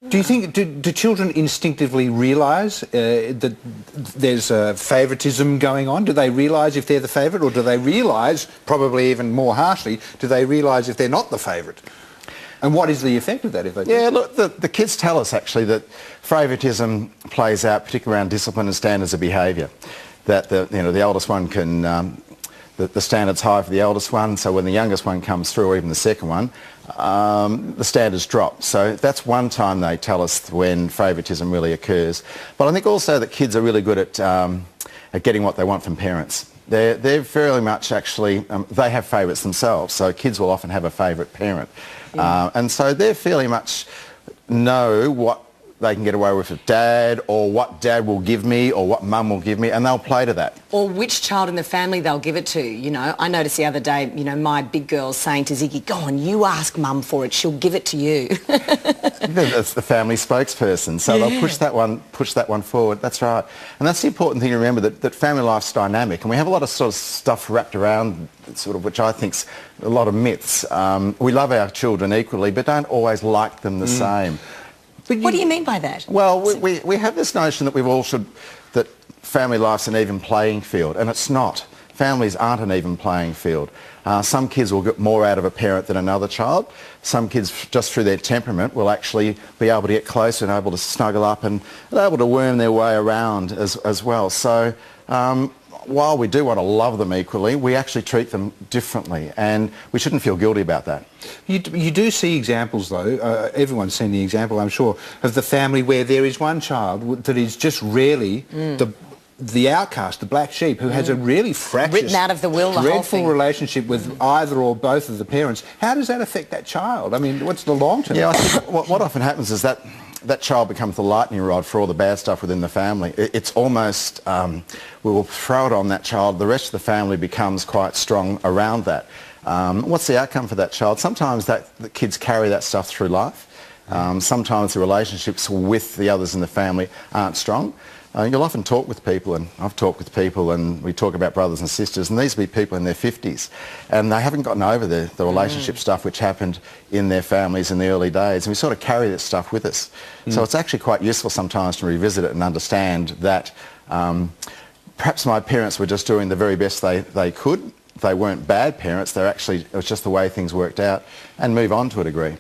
Do you think, do children instinctively realise that there's favouritism going on? Do they realise if they're the favourite, or do they realise, probably even more harshly, do they realise if they're not the favourite? And what is the effect of that if they do? Yeah, look, the kids tell us actually that favouritism plays out particularly around discipline and standards of behaviour. That the eldest one can, the standard's high for the eldest one, so when the youngest one comes through, or even the second one, the standards drop. So that's one time they tell us when favouritism really occurs. But I think also that kids are really good at getting what they want from parents. They're very much actually, they have favourites themselves, so kids will often have a favourite parent. Yeah. And so they fairly much know what they can get away with dad, or what dad will give me, or what mum will give me, and they'll play to that. Or which child in the family they'll give it to, you know. I noticed the other day, you know, my big girl's saying to Ziggy, go on, you ask mum for it, she'll give it to you. That's the family spokesperson, so they'll push that one forward, that's right. And that's the important thing to remember, that family life's dynamic, and we have a lot of sort of stuff wrapped around, sort of, which I think's a lot of myths. We love our children equally, but don't always like them the same. What do you mean by that? Well, we have this notion that that family life's an even playing field, and it's not. Families aren't an even playing field. Some kids will get more out of a parent than another child. Some kids, just through their temperament, will actually be able to get closer and able to snuggle up and able to worm their way around as well. So while we do want to love them equally, we actually treat them differently, and we shouldn't feel guilty about that. You do see examples, though, everyone's seen the example, I'm sure, of the family where there is one child that is just really the outcast, the black sheep, who has a really fractious, written out of the will, the whole dreadful thing. relationship with either or both of the parents. How does that affect that child? I mean, what's the long term? Yeah, I think what often happens is that child becomes the lightning rod for all the bad stuff within the family. It's almost, we will throw it on that child, the rest of the family becomes quite strong around that. What's the outcome for that child? Sometimes the kids carry that stuff through life. Sometimes the relationships with the others in the family aren't strong. You'll often talk with people, and I've talked with people, and we talk about brothers and sisters, and these will be people in their 50s, and they haven't gotten over the relationship stuff which happened in their families in the early days, and we sort of carry this stuff with us. So it's actually quite useful sometimes to revisit it and understand that perhaps my parents were just doing the very best they could. They weren't bad parents, it was just the way things worked out, and move on to a degree.